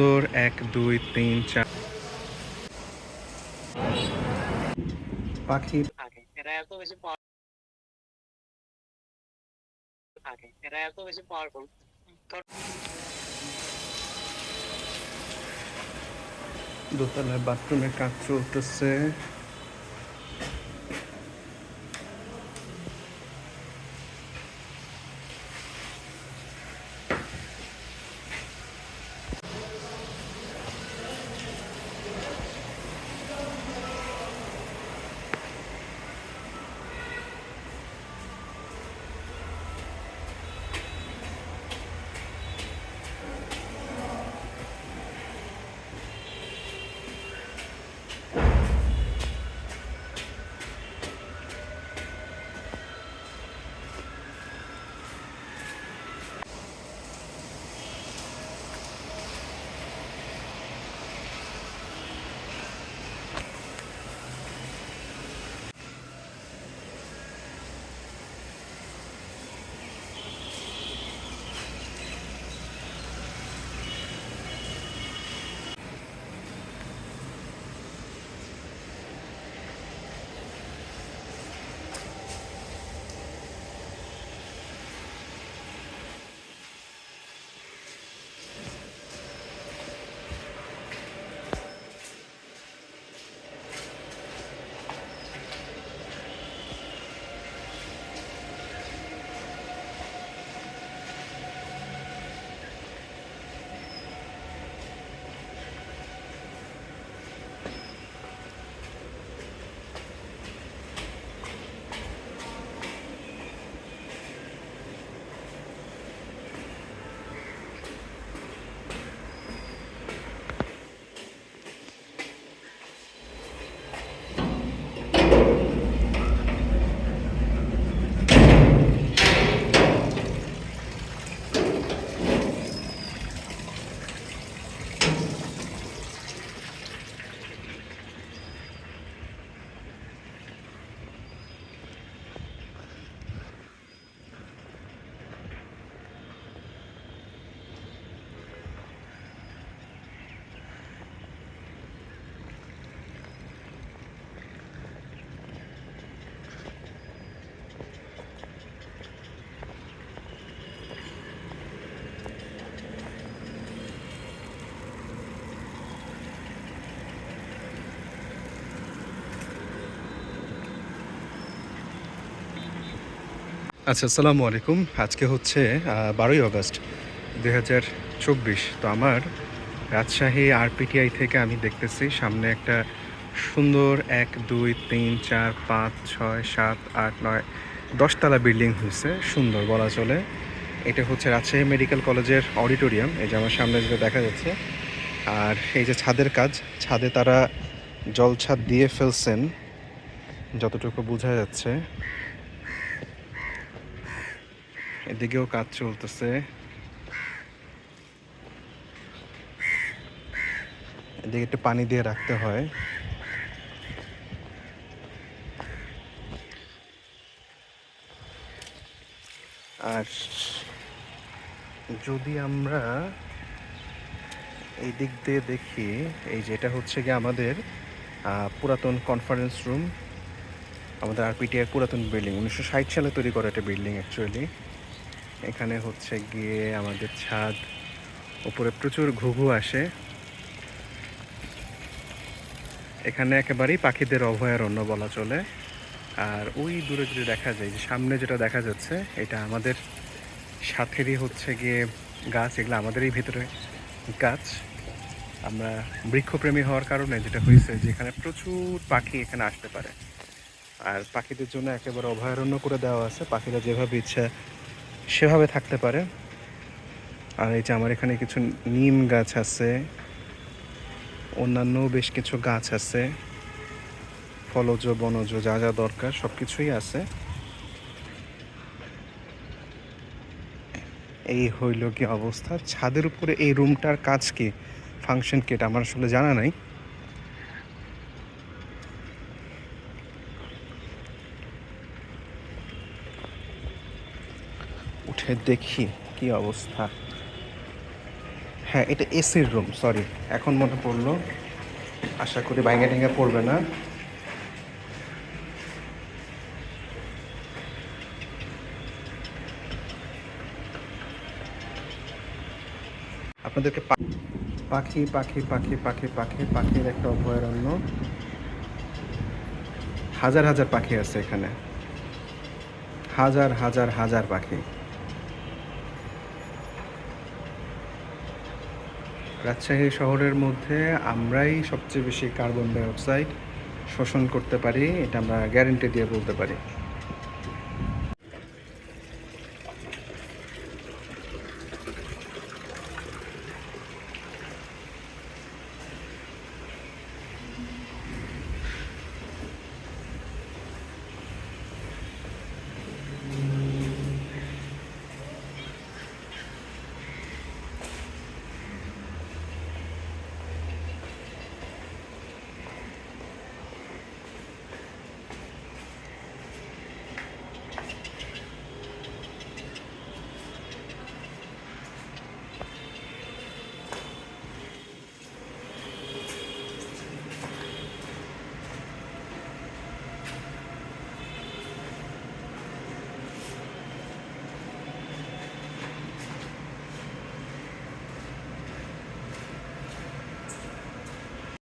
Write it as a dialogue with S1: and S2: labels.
S1: সুন্দর ১ ২ ৩ ৪ পাখি
S2: থাকে। এরা এত বেশি পাওয়ারফুল।
S1: দোতলায় বাথরুমের কাজ চলতেছে। আচ্ছা, আসসালামু আলাইকুম। আজকে হচ্ছে ১২ই আগস্ট ২০২৪। তো আমার রাজশাহী আরপিটিআই থেকে আমি দেখতেছি সামনে একটা সুন্দর ১ ২ ৩ ৪ ৫ ৬ ৭ ৮ ৯ ১০ তলা বিল্ডিং হয়েছে। সুন্দর বলা চলে। এটা হচ্ছে রাজশাহী মেডিকেল কলেজের অডিটোরিয়াম। এই যে আমার সামনে যেটা দেখা যাচ্ছে। আর এই যে ছাদের কাজ, ছাদে তারা জলছাদ দিয়ে ফেলছেন যতটুকু বোঝা যাচ্ছে। এদিকেও কাজ চলতেছে। এদিকে একটু পানি দিয়ে রাখতে হয়। আর যদি আমরা এই দিক দিয়ে দেখি, এই যে এটা হচ্ছে গিয়ে আমাদের পুরাতন কনফারেন্স রুম। আমাদের আরপিটিআর পুরাতন বিল্ডিং ১৯৬০ সালে তৈরি করা একটা বিল্ডিং অ্যাকচুয়ালি। এখানে হচ্ছে গিয়ে আমাদের ছাদ, উপরে প্রচুর ঘুঘু আসে। এখানে একেবারেই পাখিদের অভয়ারণ্য বলা চলে। আর ওই দূরে যদি দেখা যায়, যে সামনে যেটা দেখা যাচ্ছে, এটা আমাদের সাথেরই হচ্ছে গিয়ে গাছ। এগুলো আমাদেরই ভিতরে গাছ। আমরা বৃক্ষপ্রেমী হওয়ার কারণে যেটা হয়েছে যে এখানে প্রচুর পাখি এখানে আসতে পারে। আর পাখিদের জন্য একেবারে অভয়ারণ্য করে দেওয়া আছে। পাখিরা যেভাবে ইচ্ছা সেভাবে থাকতে পারে। আর এই যে আমার এখানে কিছু নিম গাছ আছে, অন্যান্য বেশ কিছু গাছ আছে, ফলজ বনজ যা যা দরকার সব কিছুই আছে। এই হইল কি অবস্থা। ছাদের উপরে এই রুমটার কাজ কি, ফাংশন কি, এটা আমার আসলে জানা নাই। উঠে দেখি কি অবস্থা। হ্যাঁ, এটা এসির রুম, সরি, এখন মনে পড়লো। আশা করি ভাঙা টেঙ্গা পড়বে না। আপনাদেরকে পাখি পাখি পাখি পাখি পাখি পাখির একটা অভয়ারণ্য। হাজার হাজার পাখি আছে এখানে, হাজার হাজার হাজার পাখি। রাজশাহী শহরের মধ্যে আমরাই সবচেয়ে বেশি কার্বন ডাই অক্সাইড শোষণ করতে পারি, এটা আমরা গ্যারেন্টি দিয়ে বলতে পারি।